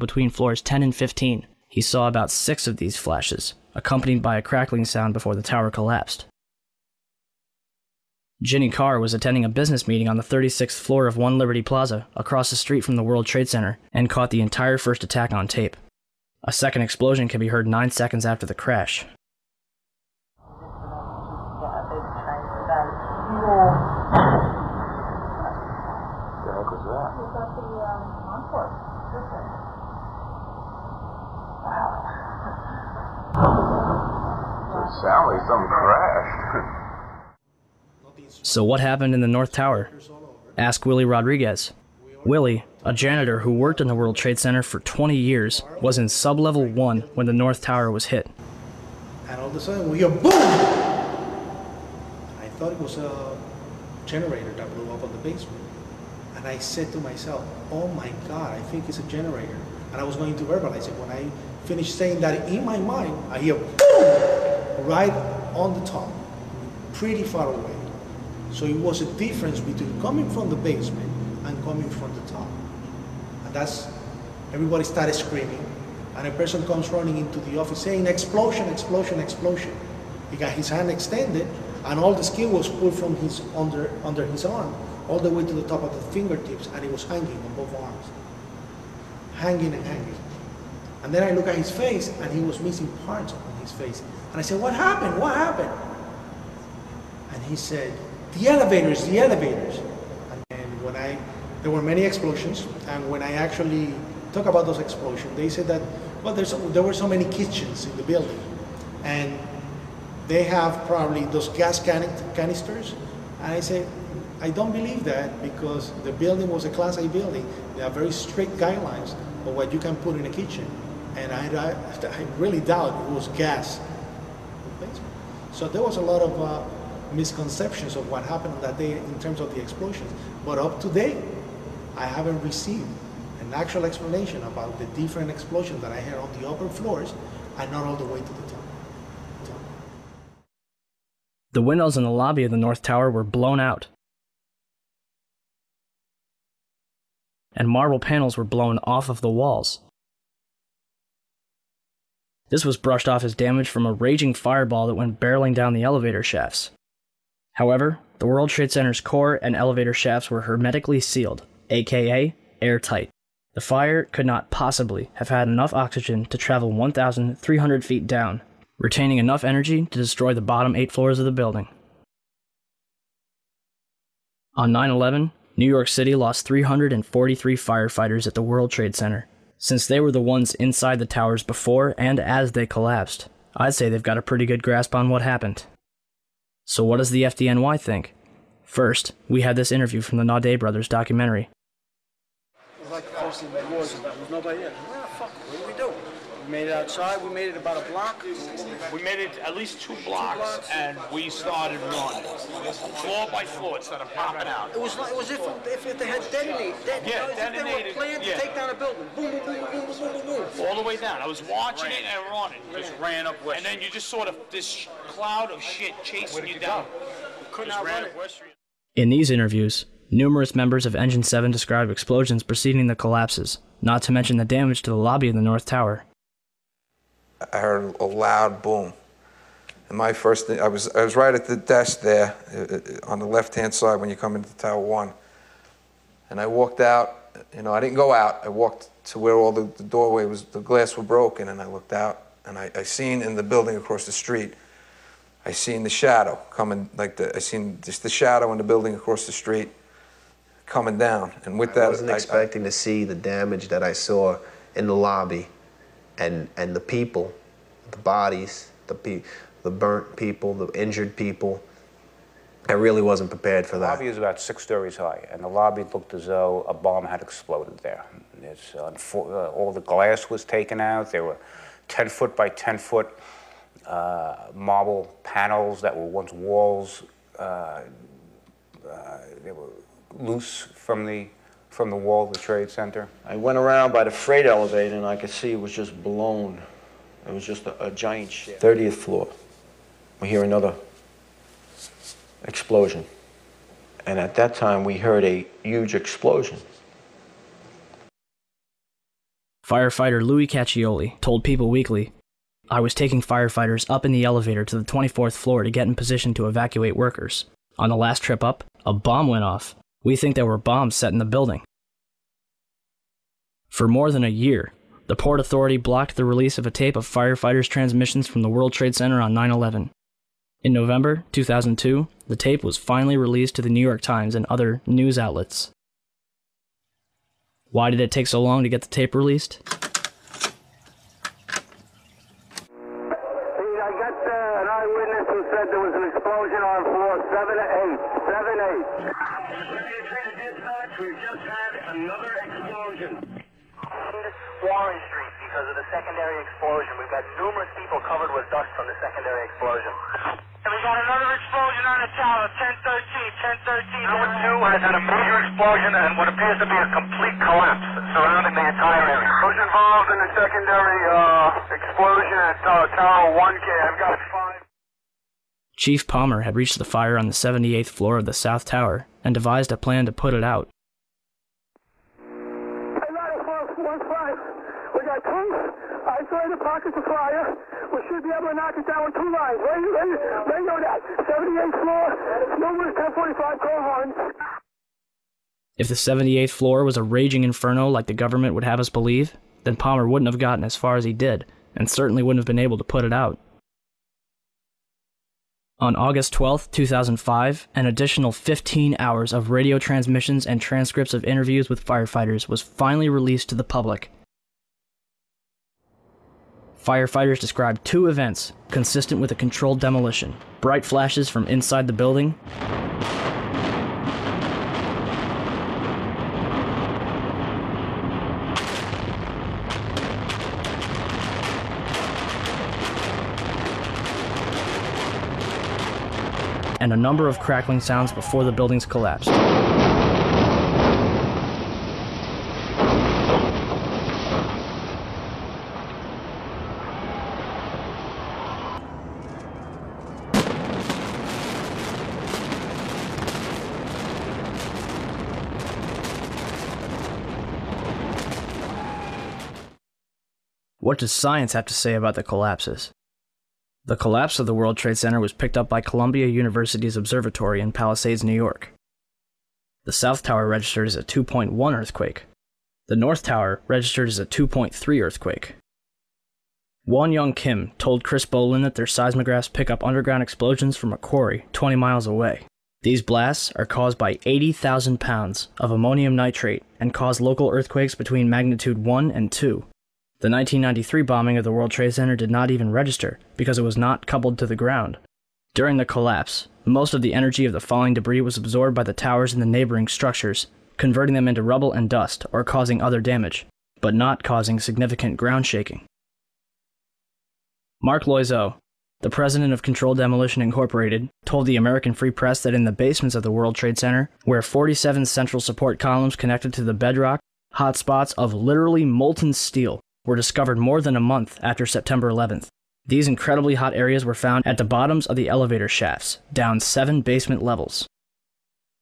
between floors 10 and 15. He saw about 6 of these flashes, accompanied by a crackling sound before the tower collapsed. Ginny Carr was attending a business meeting on the 36th floor of One Liberty Plaza, across the street from the World Trade Center, and caught the entire first attack on tape. A second explosion can be heard 9 seconds after the crash. It sounded like something crashed. So what happened in the North Tower? Ask Willie Rodriguez. Willie, a janitor who worked in the World Trade Center for 20 years, was in sub-level 1 when the North Tower was hit. And all of a sudden we hear boom! I thought it was a generator that blew up on the basement. And I said to myself, oh my God, I think it's a generator. And I was going to verbalize it. When I finished saying that in my mind, I hear boom! Right on the top, pretty far away. So it was a difference between coming from the basement and coming from the top. And that's, everybody started screaming, and a person comes running into the office saying, explosion, explosion, explosion. He got his hand extended, and all the skin was pulled from his under his arm, all the way to the top of the fingertips, and it was hanging on both arms. Hanging and hanging. And then I look at his face, and he was missing parts on his face. And I said, what happened? What happened? And he said, the elevators, the elevators. And when there were many explosions, and when I actually talk about those explosions, they said that, well, there were so many kitchens in the building, and they have probably those gas canisters. And I say, I don't believe that, because the building was a Class A building. There are very strict guidelines of what you can put in a kitchen. And I really doubt it was gas. So there was a lot of misconceptions of what happened on that day in terms of the explosions. But up to date, I haven't received an actual explanation about the different explosions that I heard on the upper floors and not all the way to the top. The windows in the lobby of the North Tower were blown out, and marble panels were blown off of the walls. This was brushed off as damage from a raging fireball that went barreling down the elevator shafts. However, the World Trade Center's core and elevator shafts were hermetically sealed, aka airtight. The fire could not possibly have had enough oxygen to travel 1,300 feet down, retaining enough energy to destroy the bottom 8 floors of the building. On 9/11, New York City lost 343 firefighters at the World Trade Center. Since they were the ones inside the towers before and as they collapsed, I'd say they've got a pretty good grasp on what happened. So what does the FDNY think? First, we had this interview from the Naudet Brothers documentary. It was like the first thing there was nobody there. Where the fuck? What did we do? We made it outside. We made it about a block. We made it at least 2 blocks, and we started running. Floor by floor, it started popping out. It was if they had detonated. Detonated. They were planned to take down a building. Boom, boom, boom, boom, boom, boom, boom. All the way down. I was watching it and running. Just ran up West Street. And then you just sort of this cloud of shit chasing you down. Couldn't outrun it. In these interviews, numerous members of Engine 7 described explosions preceding the collapses, not to mention the damage to the lobby of the North Tower. I heard a loud boom. And my first thing, I was right at the desk there on the left-hand side when you come into Tower 1. And I walked out, I didn't go out. I walked to where all the doorway was, the glass were broken, and I looked out, and I seen in the building across the street, I seen the shadow coming, I seen just the shadow in the building across the street coming down. And with that, I wasn't expecting to see the damage that I saw in the lobby. And the people, the bodies, the burnt people, the injured people, I really wasn't prepared for that. The lobby is about 6 stories high, and the lobby looked as though a bomb had exploded there. All the glass was taken out. There were 10-foot by 10-foot marble panels that were once walls. They were loose from the wall of the Trade Center. I went around by the freight elevator and I could see it was just blown. It was just a giant shit. 30th floor. We hear another explosion. And at that time we heard a huge explosion. Firefighter Louis Caccioli told People Weekly, "I was taking firefighters up in the elevator to the 24th floor to get in position to evacuate workers. On the last trip up, a bomb went off. We think there were bombs set in the building." For more than a year, the Port Authority blocked the release of a tape of firefighters' transmissions from the World Trade Center on 9/11. In November 2002, the tape was finally released to the New York Times and other news outlets. Why did it take so long to get the tape released? I got an eyewitness who said there was an explosion on floor 7-8. 7-8. We've just had another explosion. Warren Street because of the secondary explosion. We've got numerous people covered with dust from the secondary explosion. And we got another explosion on the tower, 1013, 1013. Tower 2 has had a major explosion and what appears to be a complete collapse surrounding the entire area. Who's involved in the secondary explosion at Tower 1K? I've got 5. Chief Palmer had reached the fire on the 78th floor of the South Tower and devised a plan to put it out. We got two isolated pockets of fire. We should be able to knock it down with 2 lines. They know that. 78th floor, numerous 1045 call horns. If the 78th floor was a raging inferno like the government would have us believe, then Palmer wouldn't have gotten as far as he did, and certainly wouldn't have been able to put it out. On August 12, 2005, an additional 15 hours of radio transmissions and transcripts of interviews with firefighters was finally released to the public. Firefighters described 2 events consistent with a controlled demolition: bright flashes from inside the building and a number of crackling sounds before the buildings collapsed. What does science have to say about the collapses? The collapse of the World Trade Center was picked up by Columbia University's observatory in Palisades, New York. The South Tower registered as a 2.1 earthquake. The North Tower registered as a 2.3 earthquake. Won Young Kim told Chris Bolin that their seismographs pick up underground explosions from a quarry 20 miles away. These blasts are caused by 80,000 pounds of ammonium nitrate and cause local earthquakes between magnitude 1 and 2. The 1993 bombing of the World Trade Center did not even register because it was not coupled to the ground. During the collapse, most of the energy of the falling debris was absorbed by the towers and the neighboring structures, converting them into rubble and dust or causing other damage, but not causing significant ground shaking. Mark Loiseau, the president of Controlled Demolition Incorporated, told the American Free Press that in the basements of the World Trade Center, where 47 central support columns connected to the bedrock, hot spots of literally molten steel were discovered more than a month after September 11th. These incredibly hot areas were found at the bottoms of the elevator shafts, down 7 basement levels.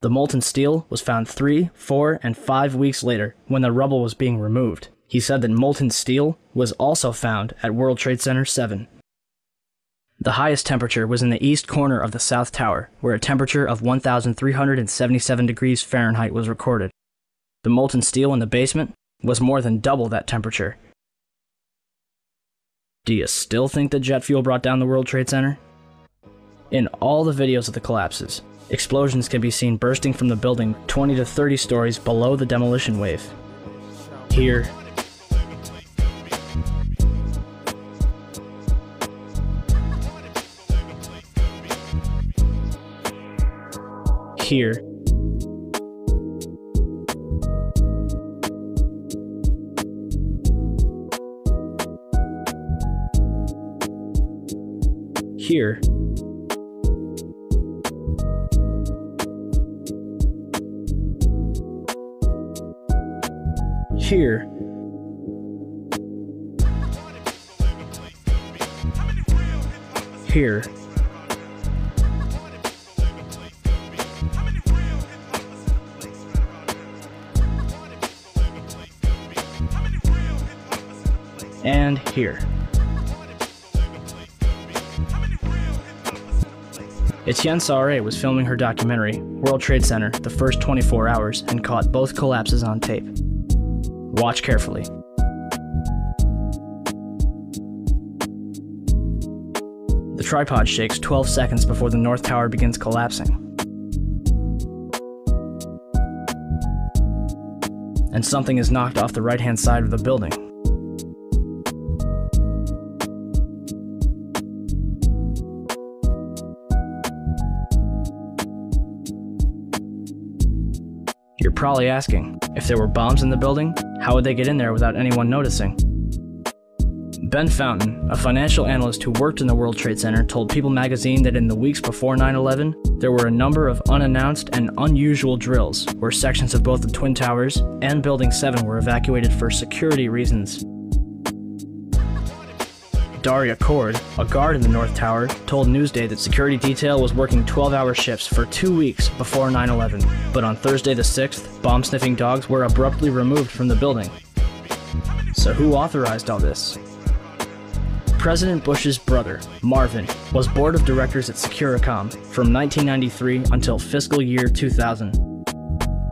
The molten steel was found 3, 4, and 5 weeks later when the rubble was being removed. He said that molten steel was also found at World Trade Center 7. The highest temperature was in the east corner of the South Tower, where a temperature of 1,377 degrees Fahrenheit was recorded. The molten steel in the basement was more than double that temperature. Do you still think that jet fuel brought down the World Trade Center? In all the videos of the collapses, explosions can be seen bursting from the building 20 to 30 stories below the demolition wave. Here, here, here, here, here, and here. Etienne Sauret was filming her documentary, World Trade Center, the first 24 hours, and caught both collapses on tape. Watch carefully. The tripod shakes 12 seconds before the North Tower begins collapsing. And something is knocked off the right-hand side of the building. You're probably asking, if there were bombs in the building, how would they get in there without anyone noticing? Ben Fountain, a financial analyst who worked in the World Trade Center, told People magazine that in the weeks before 9/11, there were a number of unannounced and unusual drills where sections of both the Twin Towers and Building 7 were evacuated for security reasons. Daria Cord, a guard in the North Tower, told Newsday that security detail was working 12-hour shifts for 2 weeks before 9/11, but on Thursday the 6th, bomb-sniffing dogs were abruptly removed from the building. So who authorized all this? President Bush's brother, Marvin, was board of directors at Securicom from 1993 until fiscal year 2000.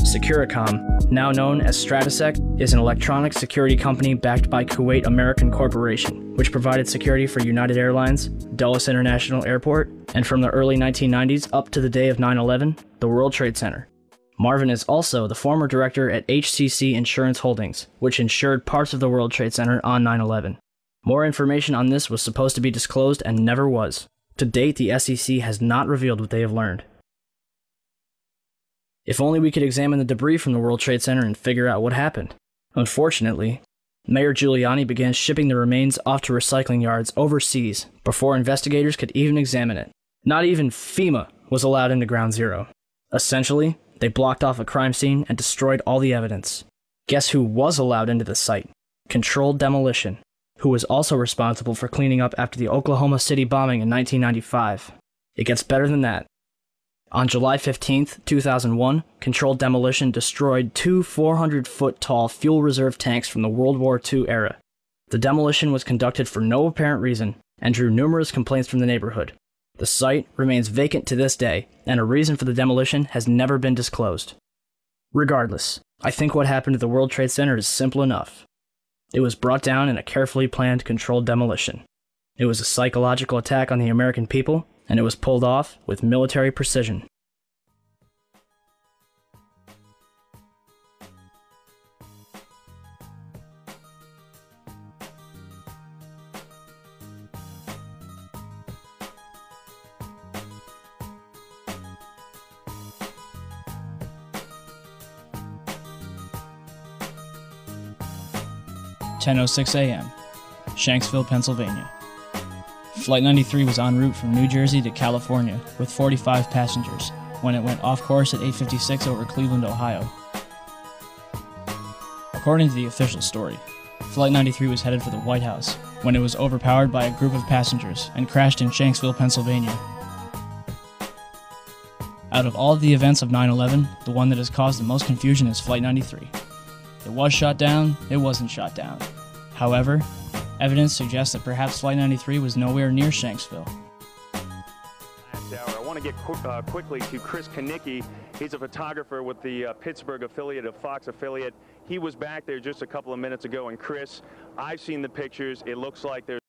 Securicom, now known as Stratesec, is an electronic security company backed by Kuwait American Corporation, which provided security for United Airlines, Dulles International Airport, and from the early 1990s up to the day of 9/11, the World Trade Center. Marvin is also the former director at HCC Insurance Holdings, which insured parts of the World Trade Center on 9/11. More information on this was supposed to be disclosed and never was. To date, the SEC has not revealed what they have learned. If only we could examine the debris from the World Trade Center and figure out what happened. Unfortunately, Mayor Giuliani began shipping the remains off to recycling yards overseas before investigators could even examine it. Not even FEMA was allowed into Ground Zero. Essentially, they blocked off a crime scene and destroyed all the evidence. Guess who was allowed into the site? Controlled Demolition, who was also responsible for cleaning up after the Oklahoma City bombing in 1995. It gets better than that. On July 15, 2001, Controlled Demolition destroyed 2 400-foot-tall fuel reserve tanks from the World War II era. The demolition was conducted for no apparent reason and drew numerous complaints from the neighborhood. The site remains vacant to this day, and a reason for the demolition has never been disclosed. Regardless, I think what happened to the World Trade Center is simple enough. It was brought down in a carefully planned, controlled demolition. It was a psychological attack on the American people, and it was pulled off with military precision. "10:06 a.m., Shanksville, Pennsylvania. Flight 93 was en route from New Jersey to California with 45 passengers when it went off course at 8:56 over Cleveland, Ohio. According to the official story, Flight 93 was headed for the White House when it was overpowered by a group of passengers and crashed in Shanksville, Pennsylvania. Out of all of the events of 9/11, the one that has caused the most confusion is Flight 93. It was shot down, it wasn't shot down. However, evidence suggests that perhaps Flight 93 was nowhere near Shanksville. I want to get quickly to Chris Kanicki. He's a photographer with the Pittsburgh affiliate of Fox affiliate. He was back there just a couple of minutes ago. And Chris, I've seen the pictures. It looks like there's